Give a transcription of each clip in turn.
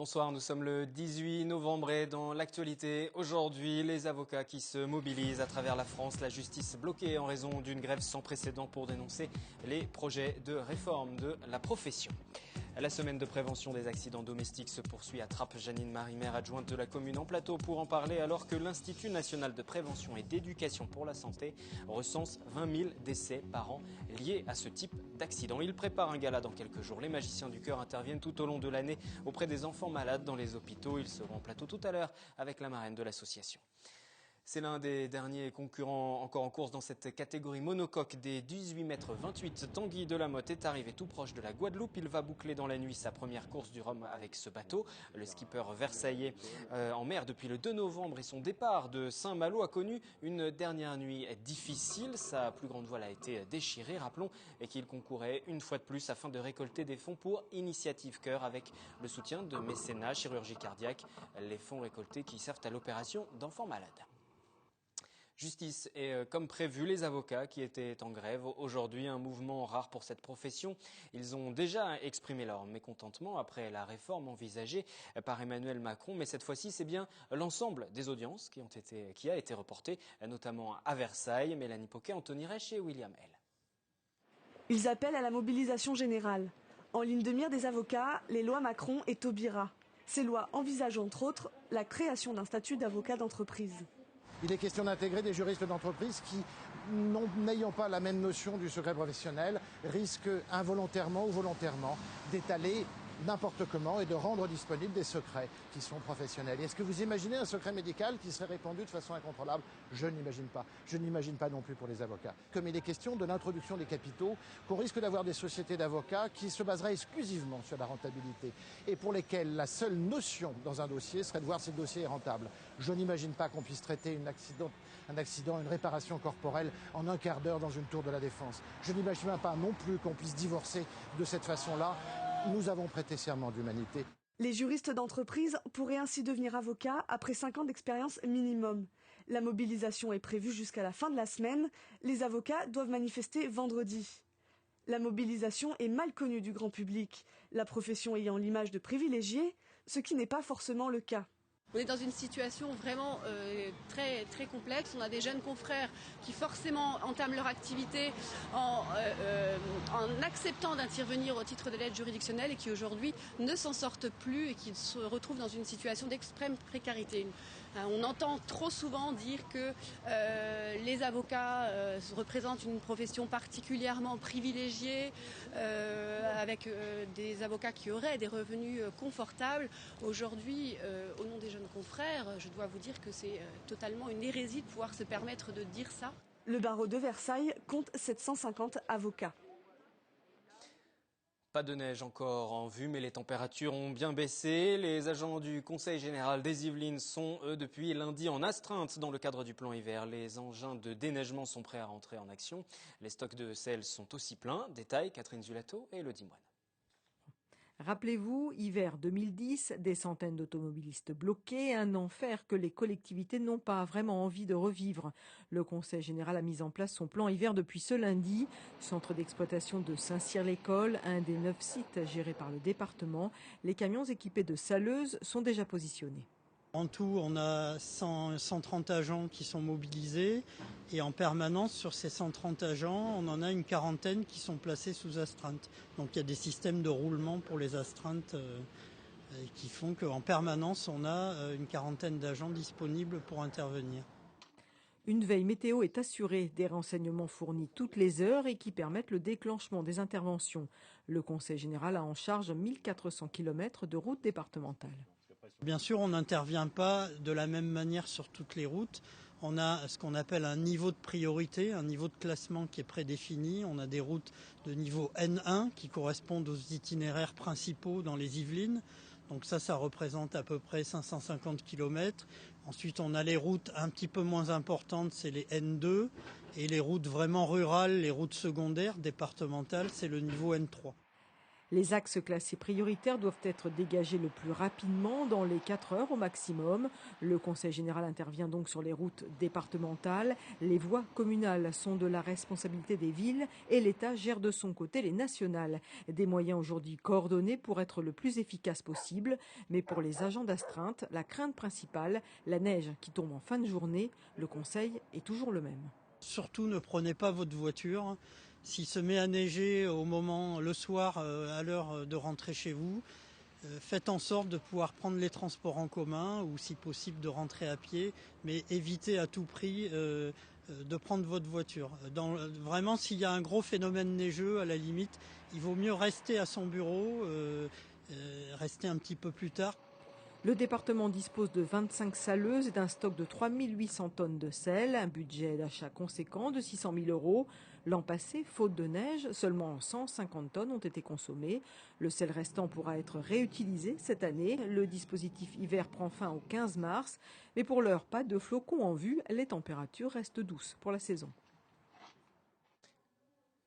Bonsoir, nous sommes le 18 novembre et dans l'actualité, aujourd'hui, les avocats qui se mobilisent à travers la France, la justice bloquée en raison d'une grève sans précédent pour dénoncer les projets de réforme de la profession. La semaine de prévention des accidents domestiques se poursuit à Trappes. Janine Marie-Maire, adjointe de la commune en plateau, pour en parler alors que l'Institut national de prévention et d'éducation pour la santé recense 20 000 décès par an liés à ce type d'accident. Il prépare un gala dans quelques jours. Les magiciens du cœur interviennent tout au long de l'année auprès des enfants malades dans les hôpitaux. Ils seront en plateau tout à l'heure avec la marraine de l'association. C'est l'un des derniers concurrents encore en course dans cette catégorie monocoque des 18 mètres 28. Tanguy Delamotte est arrivé tout proche de la Guadeloupe. Il va boucler dans la nuit sa première course du Rhum avec ce bateau. Le skipper versaillais en mer depuis le 2 novembre et son départ de Saint-Malo a connu une dernière nuit difficile. Sa plus grande voile a été déchirée. Rappelons qu'il concourait une fois de plus afin de récolter des fonds pour Initiative Cœur avec le soutien de mécénat, chirurgie cardiaque. Les fonds récoltés qui servent à l'opération d'enfants malades. Justice et comme prévu, les avocats qui étaient en grève. Aujourd'hui, un mouvement rare pour cette profession. Ils ont déjà exprimé leur mécontentement après la réforme envisagée par Emmanuel Macron. Mais cette fois-ci, c'est bien l'ensemble des audiences qui a été reportée, notamment à Versailles. Mélanie Poquet, Anthony Reich et William L. Ils appellent à la mobilisation générale. En ligne de mire des avocats, les lois Macron et Taubira. Ces lois envisagent entre autres la création d'un statut d'avocat d'entreprise. Il est question d'intégrer des juristes d'entreprise qui, n'ayant pas la même notion du secret professionnel, risquent involontairement ou volontairement d'étaler n'importe comment et de rendre disponibles des secrets qui sont professionnels. Est-ce que vous imaginez un secret médical qui serait répandu de façon incontrôlable? Je n'imagine pas. Je n'imagine pas non plus pour les avocats. Comme il est question de l'introduction des capitaux, qu'on risque d'avoir des sociétés d'avocats qui se baseraient exclusivement sur la rentabilité et pour lesquelles la seule notion dans un dossier serait de voir si le dossier est rentable. Je n'imagine pas qu'on puisse traiter un accident, une réparation corporelle en un quart d'heure dans une tour de la Défense. Je n'imagine pas non plus qu'on puisse divorcer de cette façon-là. Nous avons prêté serment d'humanité. Les juristes d'entreprise pourraient ainsi devenir avocats après 5 ans d'expérience minimum. La mobilisation est prévue jusqu'à la fin de la semaine. Les avocats doivent manifester vendredi. La mobilisation est mal connue du grand public, la profession ayant l'image de privilégiée, ce qui n'est pas forcément le cas. On est dans une situation vraiment très, très complexe. On a des jeunes confrères qui forcément entament leur activité en acceptant d'intervenir au titre de l'aide juridictionnelle et qui aujourd'hui ne s'en sortent plus et qui se retrouvent dans une situation d'extrême précarité. On entend trop souvent dire que les avocats représentent une profession particulièrement privilégiée avec des avocats qui auraient des revenus confortables. Aujourd'hui, au nom des jeunes confrères, je dois vous dire que c'est totalement une hérésie de pouvoir se permettre de dire ça. Le barreau de Versailles compte 750 avocats. Pas de neige encore en vue, mais les températures ont bien baissé. Les agents du Conseil général des Yvelines sont, eux, depuis lundi en astreinte dans le cadre du plan hiver. Les engins de déneigement sont prêts à rentrer en action. Les stocks de sel sont aussi pleins. Détail, Catherine Zulato et Elodie Moine. Rappelez-vous, hiver 2010, des centaines d'automobilistes bloqués, un enfer que les collectivités n'ont pas vraiment envie de revivre. Le Conseil général a mis en place son plan hiver depuis ce lundi. Centre d'exploitation de Saint-Cyr-l'École, un des 9 sites gérés par le département. Les camions équipés de saleuses sont déjà positionnés. En tout, on a 130 agents qui sont mobilisés et en permanence sur ces 130 agents, on en a une quarantaine qui sont placés sous astreinte. Donc il y a des systèmes de roulement pour les astreintes qui font qu'en permanence, on a une quarantaine d'agents disponibles pour intervenir. Une veille météo est assurée, des renseignements fournis toutes les heures et qui permettent le déclenchement des interventions. Le Conseil général a en charge 1400 km de routes départementales. Bien sûr, on n'intervient pas de la même manière sur toutes les routes. On a ce qu'on appelle un niveau de priorité, un niveau de classement qui est prédéfini. On a des routes de niveau N1 qui correspondent aux itinéraires principaux dans les Yvelines. Donc ça représente à peu près 550 km. Ensuite, on a les routes un petit peu moins importantes, c'est les N2. Et les routes vraiment rurales, les routes secondaires, départementales, c'est le niveau N3. Les axes classés prioritaires doivent être dégagés le plus rapidement, dans les 4 heures au maximum. Le Conseil général intervient donc sur les routes départementales. Les voies communales sont de la responsabilité des villes et l'État gère de son côté les nationales. Des moyens aujourd'hui coordonnés pour être le plus efficace possible. Mais pour les agents d'astreinte, la crainte principale, la neige qui tombe en fin de journée, le conseil est toujours le même. Surtout, ne prenez pas votre voiture. S'il se met à neiger le soir, à l'heure de rentrer chez vous, faites en sorte de pouvoir prendre les transports en commun ou si possible de rentrer à pied, mais évitez à tout prix de prendre votre voiture. Vraiment, s'il y a un gros phénomène neigeux, à la limite, il vaut mieux rester à son bureau, rester un petit peu plus tard. Le département dispose de 25 saleuses et d'un stock de 3 800 tonnes de sel, un budget d'achat conséquent de 600 000 €. L'an passé, faute de neige, seulement 150 tonnes ont été consommées. Le sel restant pourra être réutilisé cette année. Le dispositif hiver prend fin au 15 mars. Mais pour l'heure, pas de flocons en vue. Les températures restent douces pour la saison.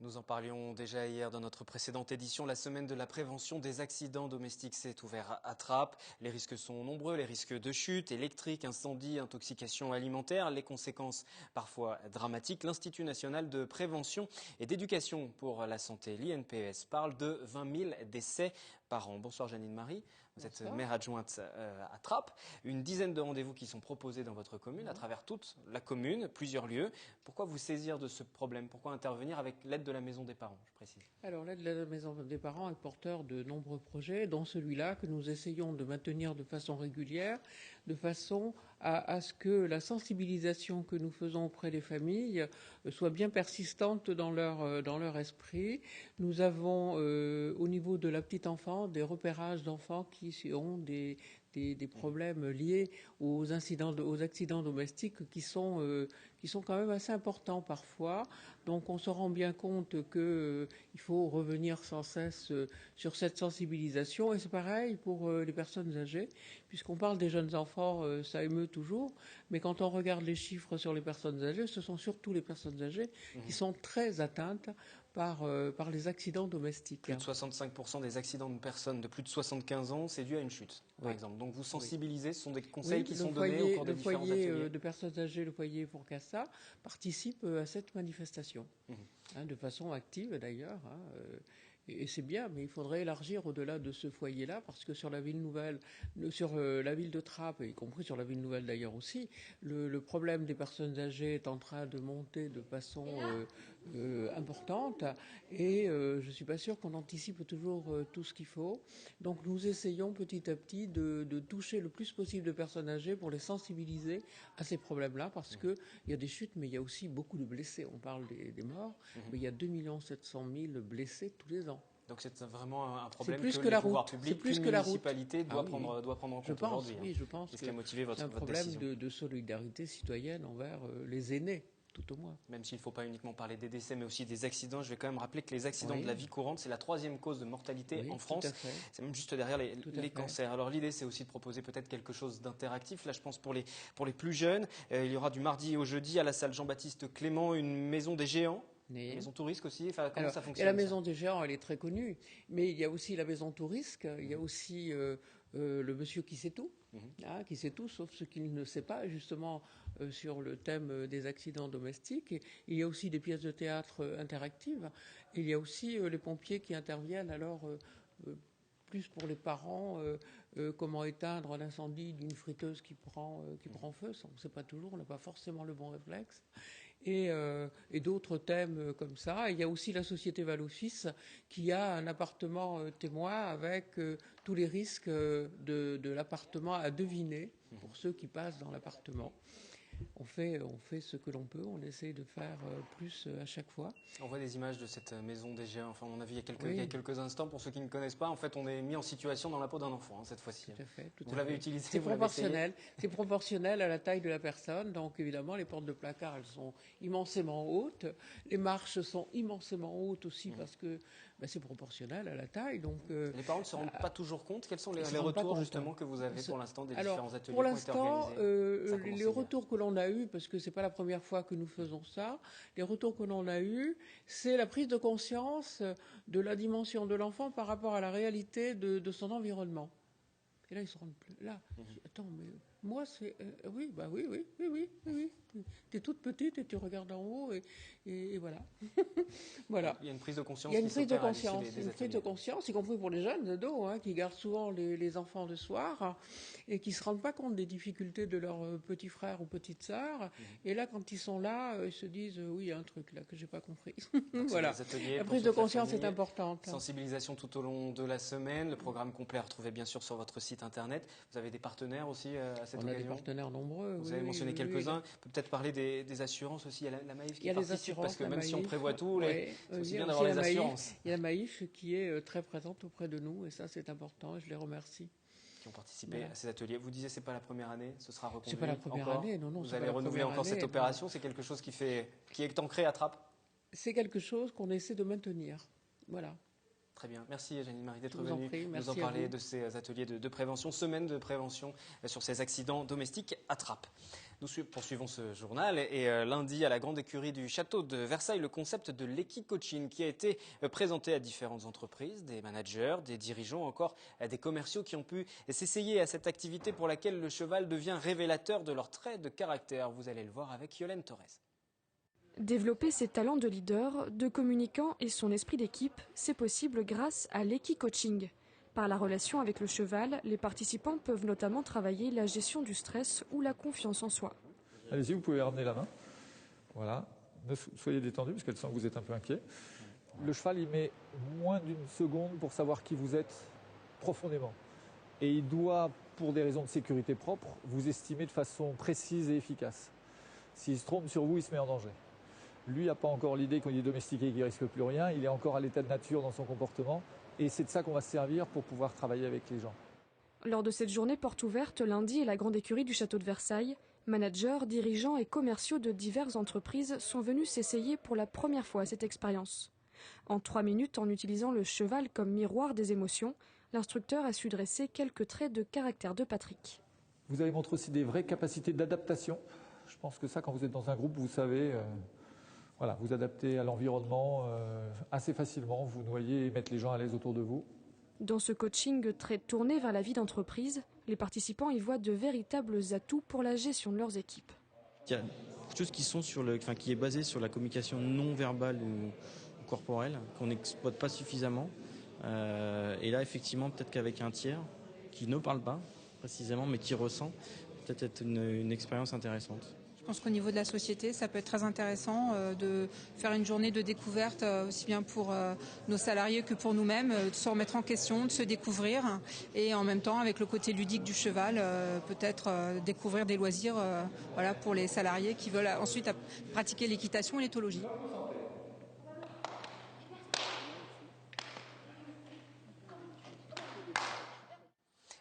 Nous en parlions déjà hier dans notre précédente édition. La semaine de la prévention des accidents domestiques s'est ouverte à Trappes. Les risques sont nombreux, les risques de chute, électrique, incendie, intoxication alimentaire, les conséquences parfois dramatiques. L'Institut national de prévention et d'éducation pour la santé, l'INPES, parle de 20 000 décès par an. Bonsoir Janine Marie. Vous êtes maire adjointe à Trappes. Une dizaine de rendez-vous qui sont proposés dans votre commune, à travers toute la commune, plusieurs lieux. Pourquoi vous saisir de ce problème? Pourquoi intervenir avec l'aide de la Maison des Parents, je précise? Alors l'aide de la Maison des Parents est porteur de nombreux projets, dont celui-là que nous essayons de maintenir de façon régulière, de façon à ce que la sensibilisation que nous faisons auprès des familles soit bien persistante dans leur esprit. Nous avons au niveau de la petite enfance des repérages d'enfants qui ont des problèmes liés aux accidents domestiques qui sont quand même assez importants parfois. Donc on se rend bien compte qu'il faut revenir sans cesse sur cette sensibilisation. Et c'est pareil pour les personnes âgées, puisqu'on parle des jeunes enfants, ça émeut toujours. Mais quand on regarde les chiffres sur les personnes âgées, ce sont surtout les personnes âgées qui sont très atteintes par les accidents domestiques. Plus de 65% des accidents de personnes de plus de 75 ans, c'est dû à une chute, par exemple. Donc vous sensibilisez, ce sont des conseils qui sont donnés au cours des différents ateliers. Le foyer de personnes âgées, le foyer pour Cassa, participe à cette manifestation, de façon active d'ailleurs. Et c'est bien, mais il faudrait élargir au-delà de ce foyer-là, parce que sur la ville nouvelle, sur la ville de Trappes, y compris sur la ville nouvelle d'ailleurs aussi, le problème des personnes âgées est en train de monter de façon importante, et je suis pas sûre qu'on anticipe toujours tout ce qu'il faut. Donc nous essayons petit à petit de toucher le plus possible de personnes âgées pour les sensibiliser à ces problèmes-là, parce que il y a des chutes, mais il y a aussi beaucoup de blessés. On parle des morts, mais il y a 2 700 000 blessés tous les ans. Donc c'est vraiment un problème plus que les pouvoirs publics, qu'une municipalité doit prendre en compte aujourd'hui. Oui, je pense que c'est ce qui a motivé votre décision. C'est un problème de solidarité citoyenne envers les aînés, tout au moins. Même s'il ne faut pas uniquement parler des décès, mais aussi des accidents, je vais quand même rappeler que les accidents de la vie courante, c'est la 3e cause de mortalité en France. C'est même juste derrière les cancers. Alors l'idée, c'est aussi de proposer peut-être quelque chose d'interactif. Là, je pense pour les plus jeunes, il y aura du mardi au jeudi à la salle Jean-Baptiste Clément une maison des géants. La maison Tourisque aussi, comment ça fonctionne? Et la maison des géants, elle est très connue, mais il y a aussi la maison Tourisque, il y a aussi le monsieur qui sait tout, qui sait tout, sauf ce qu'il ne sait pas, justement, sur le thème des accidents domestiques. Et il y a aussi des pièces de théâtre interactives, et il y a aussi les pompiers qui interviennent, alors plus pour les parents, comment éteindre l'incendie d'une friteuse qui prend feu, ça, on ne sait pas toujours, on n'a pas forcément le bon réflexe. Et d'autres thèmes comme ça. Et il y a aussi la société Val-Office qui a un appartement témoin avec tous les risques de l'appartement à deviner pour ceux qui passent dans l'appartement. On fait ce que l'on peut, on essaie de faire plus à chaque fois. On voit des images de cette maison des géants, enfin on a vu il y a quelques instants. Pour ceux qui ne connaissent pas, en fait on est mis en situation dans la peau d'un enfant cette fois-ci. Tout à fait. Vous l'avez utilisé, c'est proportionnel. C'est proportionnel à la taille de la personne, donc évidemment les portes de placard elles sont immensément hautes, les marches sont immensément hautes aussi parce que c'est proportionnel à la taille. Donc, les parents ne se rendent pas toujours compte. Quels sont les retours justement que vous avez pour l'instant des différents ateliers pour qui ont été organisés? les retours que l'on a eus, parce que c'est pas la première fois que nous faisons ça, les retours que l'on a eus, c'est la prise de conscience de la dimension de l'enfant par rapport à la réalité de son environnement. Et là, ils se rendent plus. Là, attends, mais moi, c'est. Oui. Tu es toute petite et tu regardes en haut et voilà. Voilà. Il y a une prise de conscience. Il y a une prise de conscience, y compris pour les jeunes ados, qui gardent souvent les enfants le soir et qui se rendent pas compte des difficultés de leurs petits frères ou petites sœurs. Et là, quand ils sont là, ils se disent oui, il y a un truc là que j'ai pas compris. Voilà. La prise de conscience est importante. Sensibilisation tout au long de la semaine. Le programme complet à retrouver bien sûr sur votre site internet. Vous avez des partenaires aussi à cette occasion? On a des partenaires nombreux. Vous avez mentionné quelques-uns. On peut peut-être parler des assurances aussi. Il y a la Maïf qui participe parce que même si on prévoit tout, c'est aussi bien d'avoir les assurances. Il y a la Maïf qui est très présente auprès de nous et ça c'est important et je les remercie. Qui ont participé à ces ateliers. Vous disiez c'est pas la première année, ce sera reconduit. C'est pas la première année, non. Vous allez renouveler encore cette opération. C'est quelque chose qui est ancré à Trappes. C'est quelque chose qu'on essaie de maintenir. Voilà. Très bien. Merci Janine-Marie d'être venue nous en Merci parler de ces ateliers de prévention, semaine de prévention sur ces accidents domestiques à Trappes. Nous poursuivons ce journal et lundi à la grande écurie du château de Versailles, le concept de l'équi-coaching qui a été présenté à différentes entreprises, des managers, des dirigeants, encore des commerciaux qui ont pu s'essayer à cette activité pour laquelle le cheval devient révélateur de leurs traits de caractère. Vous allez le voir avec Yolène Torres. Développer ses talents de leader, de communicant et son esprit d'équipe, c'est possible grâce à l'équi-coaching. Par la relation avec le cheval, les participants peuvent notamment travailler la gestion du stress ou la confiance en soi. Allez-y, vous pouvez ramener la main. Voilà. Soyez détendu parce qu'elle sent que vous êtes un peu inquiet. Le cheval, il met moins d'une seconde pour savoir qui vous êtes profondément. Et il doit, pour des raisons de sécurité propre, vous estimer de façon précise et efficace. S'il se trompe sur vous, il se met en danger. Lui n'a pas encore l'idée qu'on est domestiqué et qu'il ne risque plus rien. Il est encore à l'état de nature dans son comportement. Et c'est de ça qu'on va se servir pour pouvoir travailler avec les gens. Lors de cette journée porte ouverte lundi à la grande écurie du château de Versailles, managers, dirigeants et commerciaux de diverses entreprises sont venus s'essayer pour la première fois à cette expérience. En 3 minutes, en utilisant le cheval comme miroir des émotions, l'instructeur a su dresser quelques traits de caractère de Patrick. Vous avez montré aussi des vraies capacités d'adaptation. Je pense que ça, quand vous êtes dans un groupe, vous savez... Voilà, vous adaptez à l'environnement assez facilement, vous noyez et mettre les gens à l'aise autour de vous. Dans ce coaching très tourné vers la vie d'entreprise, les participants y voient de véritables atouts pour la gestion de leurs équipes. Il y a quelque chose qui est basé sur la communication non verbale ou corporelle, qu'on n'exploite pas suffisamment. Et là, effectivement, peut-être qu'avec un tiers qui ne parle pas précisément, mais qui ressent, peut-être être une expérience intéressante. Je pense qu'au niveau de la société, ça peut être très intéressant de faire une journée de découverte, aussi bien pour nos salariés que pour nous-mêmes, de se remettre en question, de se découvrir et en même temps, avec le côté ludique du cheval, peut-être découvrir des loisirs pour les salariés qui veulent ensuite pratiquer l'équitation et l'éthologie.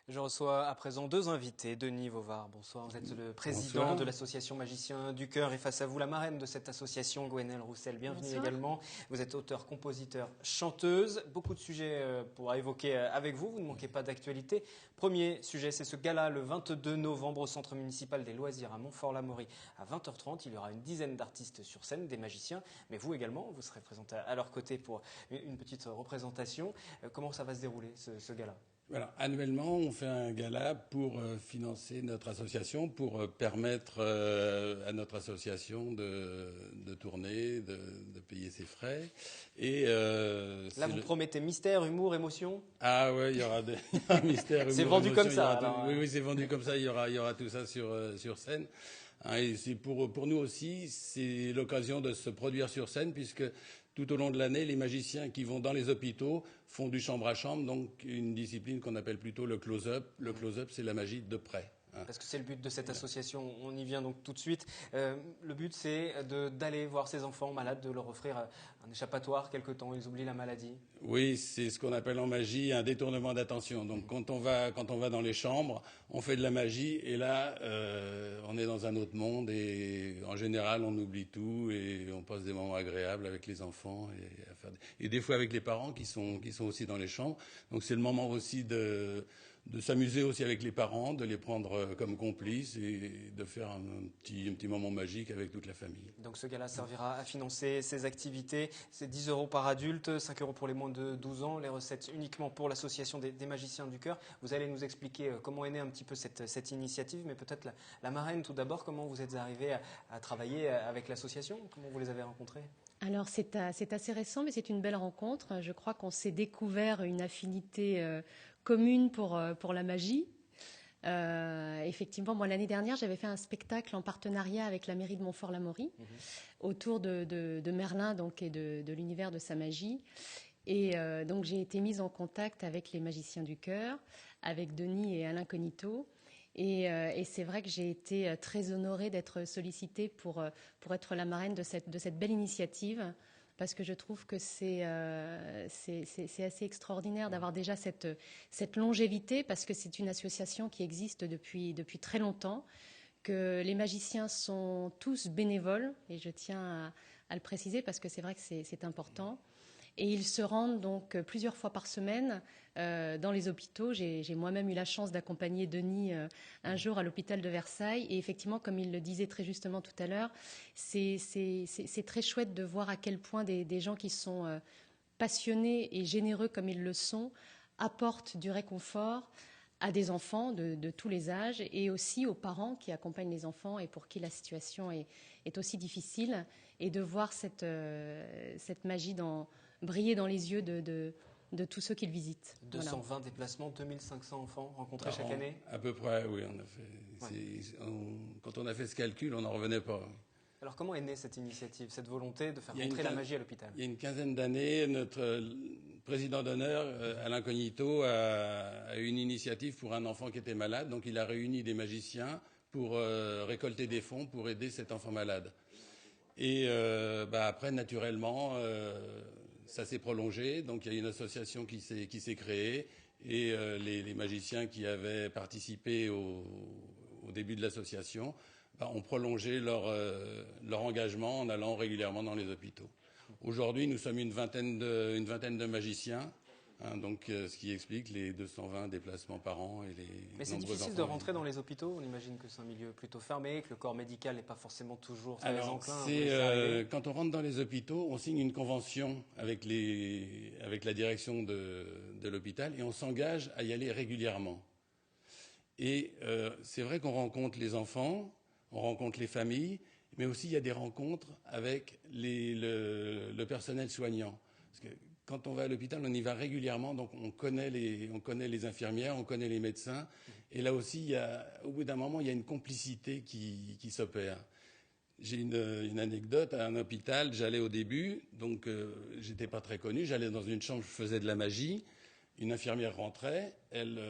Je reçois à présent 2 invités. Denis Vauvard, bonsoir. Vous êtes le président de l'association Magiciens du Cœur et face à vous, la marraine de cette association, Gwenelle Roussel. Bienvenue également. Vous êtes auteur, compositeur, chanteuse. Beaucoup de sujets pour évoquer avec vous. Vous ne manquez pas d'actualité. Premier sujet, c'est ce gala le 22 novembre au Centre municipal des loisirs à Montfort-l'Amaury à 20h30. Il y aura une dizaine d'artistes sur scène, des magiciens, mais vous également, vous serez présenté à leur côté pour une petite représentation. Comment ça va se dérouler, ce gala ? Voilà, annuellement, on fait un gala pour financer notre association, pour permettre à notre association de tourner, de payer ses frais. Et là, vous promettez mystère, humour, émotion ? Ah ouais, il y aura un mystère, humour, c'est vendu émotion, comme ça. Oui, c'est vendu comme ça. Il y aura tout ça sur scène. Et c'est pour nous aussi, c'est l'occasion de se produire sur scène, puisque tout au long de l'année, les magiciens qui vont dans les hôpitaux font du chambre à chambre, donc une discipline qu'on appelle plutôt le close-up. Le close-up, c'est la magie de près. Parce que c'est le but de cette association, on y vient donc tout de suite. Le but, c'est d'aller voir ces enfants malades, de leur offrir un échappatoire quelque temps, ils oublient la maladie. Oui, c'est ce qu'on appelle en magie un détournement d'attention. Donc quand on va dans les chambres, on fait de la magie et là, on est dans un autre monde et en général, on oublie tout et on passe des moments agréables avec les enfants et des fois avec les parents qui sont aussi dans les chambres. Donc c'est le moment aussi de s'amuser aussi avec les parents, de les prendre comme complices et de faire un petit moment magique avec toute la famille. Donc ce gala servira à financer ces activités. C'est 10 € par adulte, 5 € pour les moins de 12 ans, les recettes uniquement pour l'association des magiciens du cœur. Vous allez nous expliquer comment est née un petit peu cette initiative, mais peut-être la marraine tout d'abord, comment vous êtes arrivé à travailler avec l'association, comment vous les avez rencontrés? Alors c'est assez récent, mais c'est une belle rencontre. Je crois qu'on s'est découvert une affinité commune pour la magie. Effectivement, moi l'année dernière, j'avais fait un spectacle en partenariat avec la mairie de Montfort-l'Amaury autour de Merlin donc, et de l'univers de sa magie. Et donc j'ai été mise en contact avec les magiciens du cœur, avec Denis et Alain Cognito. Et c'est vrai que j'ai été très honorée d'être sollicitée pour être la marraine de cette belle initiative, parce que je trouve que c'est assez extraordinaire d'avoir déjà cette longévité, parce que c'est une association qui existe depuis très longtemps, que les magiciens sont tous bénévoles, et je tiens à le préciser parce que c'est vrai que c'est important. Et ils se rendent donc plusieurs fois par semaine dans les hôpitaux. J'ai moi-même eu la chance d'accompagner Denis un jour à l'hôpital de Versailles. Et effectivement, comme il le disait très justement tout à l'heure, c'est très chouette de voir à quel point des gens qui sont passionnés et généreux comme ils le sont apportent du réconfort à des enfants de tous les âges et aussi aux parents qui accompagnent les enfants et pour qui la situation est aussi difficile. Et de voir cette magie briller dans les yeux de tous ceux qui le visitent. 220 voilà. déplacements, 2500 enfants rencontrés chaque année? À peu près, oui. Quand on a fait ce calcul, on n'en revenait pas. Alors comment est née cette initiative, cette volonté de faire rentrer la magie à l'hôpital? Il y a une quinzaine d'années, notre président d'honneur, Alain Cognito, a eu une initiative pour un enfant qui était malade. Donc il a réuni des magiciens pour récolter des fonds pour aider cet enfant malade. Et après, naturellement, ça s'est prolongé. Donc il y a une association qui s'est créée et les magiciens qui avaient participé au début de l'association ont prolongé leur engagement en allant régulièrement dans les hôpitaux. Aujourd'hui, nous sommes une vingtaine de magiciens. Donc, ce qui explique les 220 déplacements par an et les Mais c'est difficile de rentrer dans les hôpitaux. On imagine que c'est un milieu plutôt fermé, que le corps médical n'est pas forcément toujours très enclin. Quand on rentre dans les hôpitaux, on signe une convention avec la direction de l'hôpital et on s'engage à y aller régulièrement. Et c'est vrai qu'on rencontre les enfants, on rencontre les familles, mais aussi il y a des rencontres avec le personnel soignant. Parce que quand on va à l'hôpital, on y va régulièrement, donc on connaît les infirmières, on connaît les médecins. Et là aussi, au bout d'un moment, il y a une complicité qui s'opère. J'ai une anecdote à un hôpital. J'allais au début, donc j'étais pas très connu. J'allais dans une chambre, je faisais de la magie. Une infirmière rentrait, elle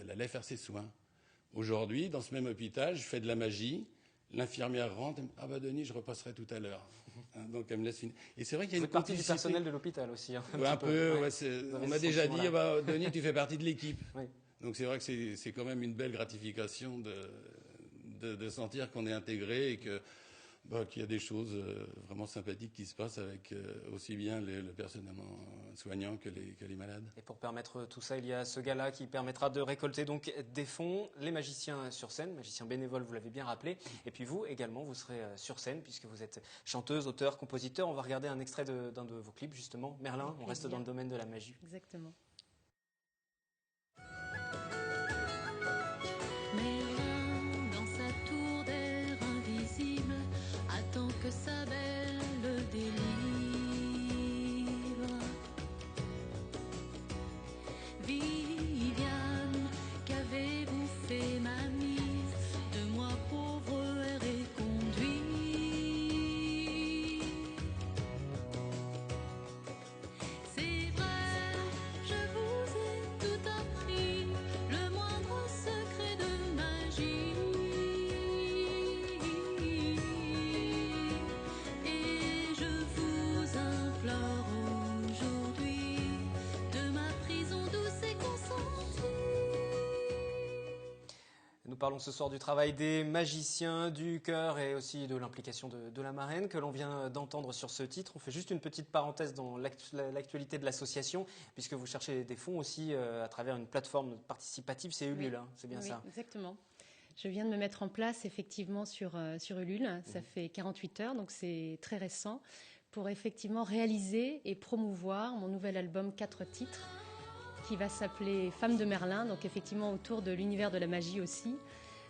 allait faire ses soins. Aujourd'hui, dans ce même hôpital, je fais de la magie. L'infirmière rentre, Denis, je repasserai tout à l'heure. Donc elle me laisse une. Et c'est vrai qu'il y a une partie du personnel de l'hôpital aussi. Un peu. On m'a déjà dit, Denis, tu fais partie de l'équipe. Oui. Donc c'est vrai que c'est quand même une belle gratification de sentir qu'on est intégré et qu'il y a des choses vraiment sympathiques qui se passent avec aussi bien le personnel soignant que les malades. Et pour permettre tout ça, il y a ce gala qui permettra de récolter donc des fonds, les magiciens sur scène, magiciens bénévoles, vous l'avez bien rappelé, et puis vous également, vous serez sur scène puisque vous êtes chanteuse, auteur, compositeur. On va regarder un extrait d'un de vos clips justement, Merlin, on reste dans le domaine de la magie. Exactement. Merlin, dans sa tour d'air invisible, attend que sa belle le délivre. Viviane, qu'avez-vous fait, mamie? De moi pauvre air et conduit. C'est vrai, je Nous parlons ce soir du travail des magiciens du chœur et aussi de l'implication de la marraine que l'on vient d'entendre sur ce titre. On fait juste une petite parenthèse dans l'actualité de l'association, puisque vous cherchez des fonds aussi à travers une plateforme participative, c'est Ulule, hein, c'est bien ça? Exactement. Je viens de me mettre en place effectivement sur Ulule, ça fait 48 heures, donc c'est très récent, pour effectivement réaliser et promouvoir mon nouvel album 4 titres, qui va s'appeler Femme de Merlin, donc effectivement autour de l'univers de la magie aussi,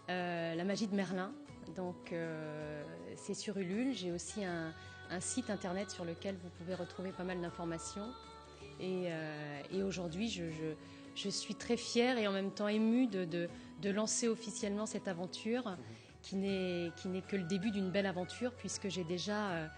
la magie de Merlin. Donc c'est sur Ulule. J'ai aussi un site internet sur lequel vous pouvez retrouver pas mal d'informations. Et aujourd'hui, je suis très fière et en même temps émue de lancer officiellement cette aventure qui n'est que le début d'une belle aventure, puisque j'ai déjà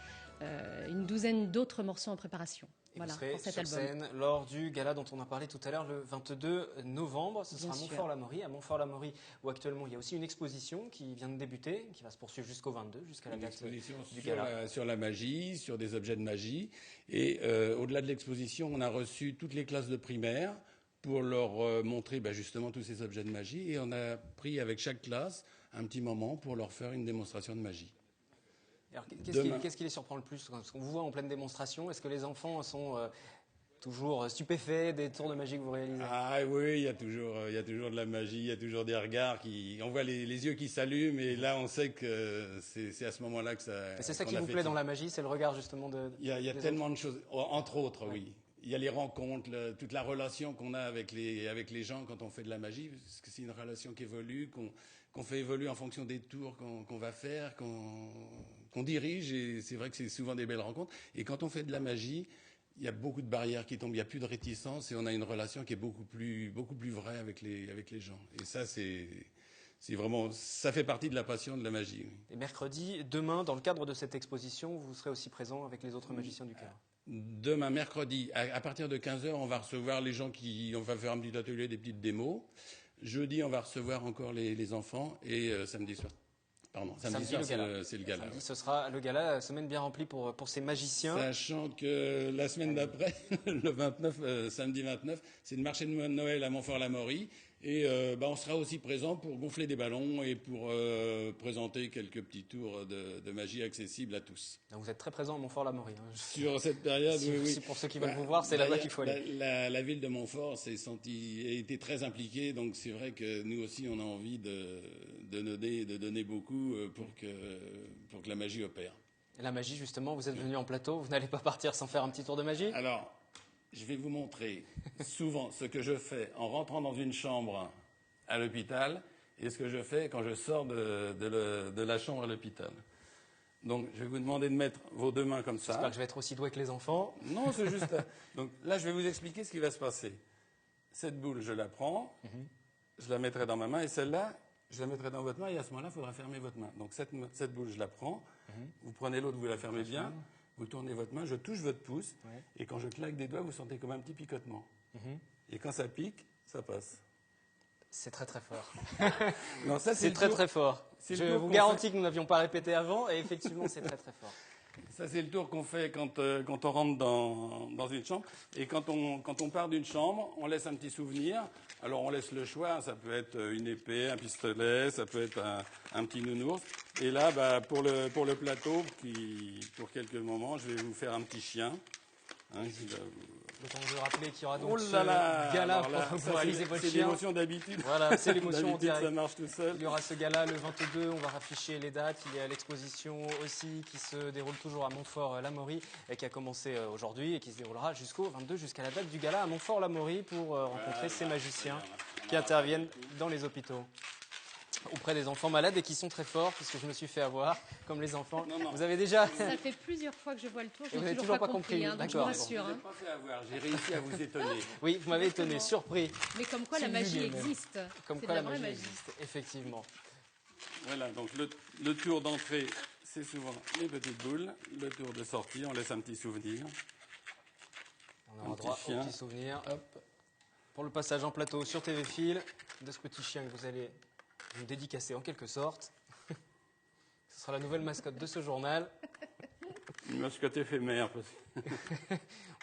une douzaine d'autres morceaux en préparation. Et vous serez sur scène lors du gala dont on a parlé tout à l'heure le 22 novembre. Ce sera à Montfort-l'Amaury. À Montfort-l'Amaury, où actuellement il y a aussi une exposition qui vient de débuter, qui va se poursuivre jusqu'au 22, jusqu'à la date du gala. Sur la magie, sur des objets de magie. Et au-delà de l'exposition, on a reçu toutes les classes de primaire pour leur montrer justement tous ces objets de magie. Et on a pris avec chaque classe un petit moment pour leur faire une démonstration de magie. Alors, qu'est-ce qui les surprend le plus? Parce qu'on vous voit en pleine démonstration. Est-ce que les enfants sont toujours stupéfaits des tours de magie que vous réalisez? Ah oui, il y a toujours de la magie, il y a toujours des regards on voit les yeux qui s'allument, et là on sait que c'est à ce moment-là que ça. Et c'est ça qui vous plaît dans la magie, c'est le regard justement de. Il y a tellement de choses, entre autres, oui. Il y a les rencontres, toute la relation qu'on a avec les gens quand on fait de la magie, parce que c'est une relation qui évolue, qu'on fait évoluer en fonction des tours qu'on va faire, qu'on dirige, et c'est vrai que c'est souvent des belles rencontres. Et quand on fait de la magie, il y a beaucoup de barrières qui tombent, il n'y a plus de réticence, et on a une relation qui est beaucoup plus vraie avec les gens. Et ça, c'est vraiment, ça fait partie de la passion de la magie. Oui. Et mercredi, demain, dans le cadre de cette exposition, vous serez aussi présent avec les autres magiciens du chœur. Demain, mercredi, à partir de 15h, on va recevoir les gens on va faire un petit atelier, des petites démos. Jeudi, on va recevoir encore les enfants, et samedi soir. Samedi soir, c'est le gala. Samedi, ce sera le gala, semaine bien remplie pour ces magiciens. Sachant que la semaine d'après, le 29, samedi 29, c'est le marché de Noël à Montfort-l'Amaury. Et on sera aussi présent pour gonfler des ballons et pour présenter quelques petits tours de magie accessibles à tous. Donc vous êtes très présent à Montfort-l'Amaury. Hein. Sur cette période, oui. Pour ceux qui veulent vous voir, c'est là-bas qu'il faut aller. La ville de Montfort a été très impliquée, donc c'est vrai que nous aussi on a envie de donner beaucoup pour que la magie opère. Et la magie, justement, vous êtes venu en plateau, vous n'allez pas partir sans faire un petit tour de magie? Alors, je vais vous montrer souvent ce que je fais en rentrant dans une chambre à l'hôpital et ce que je fais quand je sors de la chambre à l'hôpital. Donc, je vais vous demander de mettre vos deux mains comme ça. J'espère que je vais être aussi doué que les enfants. Non, c'est juste... Donc là, je vais vous expliquer ce qui va se passer. Cette boule, je la prends, je la mettrai dans ma main, et celle-là, je la mettrai dans votre main, et à ce moment-là, il faudra fermer votre main. Donc cette boule, je la prends, vous prenez l'autre, vous la fermez bien, vous tournez votre main, je touche votre pouce, et quand je claque des doigts, vous sentez comme un petit picotement. Et quand ça pique, ça passe. C'est très très fort. Non, ça, c'est très très fort. Je vous garantis que nous n'avions pas répété avant, et effectivement, c'est très très fort. Ça, c'est le tour qu'on fait quand on rentre dans une chambre. Et quand on part d'une chambre, on laisse un petit souvenir. Alors, on laisse le choix. Ça peut être une épée, un pistolet, ça peut être un petit nounours. Et là, pour le plateau, pour quelques moments, je vais vous faire un petit chien. Donc on veut rappeler qu'il y aura donc ce gala pour réaliser votre chien. C'est l'émotion d'habitude. Voilà, c'est l'émotion en direct. Ça marche tout seul. Il y aura ce gala le 22, on va rafficher les dates. Il y a l'exposition aussi qui se déroule toujours à Montfort-l'Amaury, qui a commencé aujourd'hui et qui se déroulera jusqu'au 22, jusqu'à la date du gala à Montfort-l'Amaury pour rencontrer ces magiciens qui interviennent dans les hôpitaux auprès des enfants malades et qui sont très forts, puisque je me suis fait avoir, comme les enfants. Non. Vous avez déjà... Ça fait plusieurs fois que je vois le tour, je n'ai toujours pas compris. D'accord. Donc je vous rassure. Je ne pas fait avoir, j'ai réussi à vous étonner. Oui, vous m'avez étonné, surpris. Mais comme quoi la magie existe. Comme quoi la magie existe, effectivement. Voilà, donc le tour d'entrée, c'est souvent les petites boules. Le tour de sortie, on laisse un petit souvenir. On aura droit au petit souvenir. Hop. Pour le passage en plateau sur TV Fil, de ce petit chien que vous allez nous dédicacer en quelque sorte. Ce sera la nouvelle mascotte de ce journal. Une mascotte éphémère.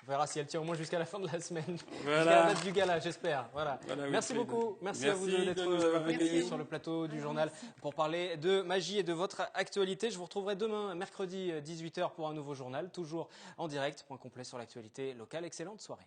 On verra si elle tient au moins jusqu'à la fin de la semaine, Voilà. jusqu'à la date du gala, j'espère. Voilà. Voilà, Merci Wilfried. beaucoup. Merci à vous Merci d'être de nous avoir venus accueillis. sur le plateau du journal pour parler de magie et de votre actualité. Je vous retrouverai demain, mercredi 18h, pour un nouveau journal, toujours en direct. Point complet sur l'actualité locale. Excellente soirée.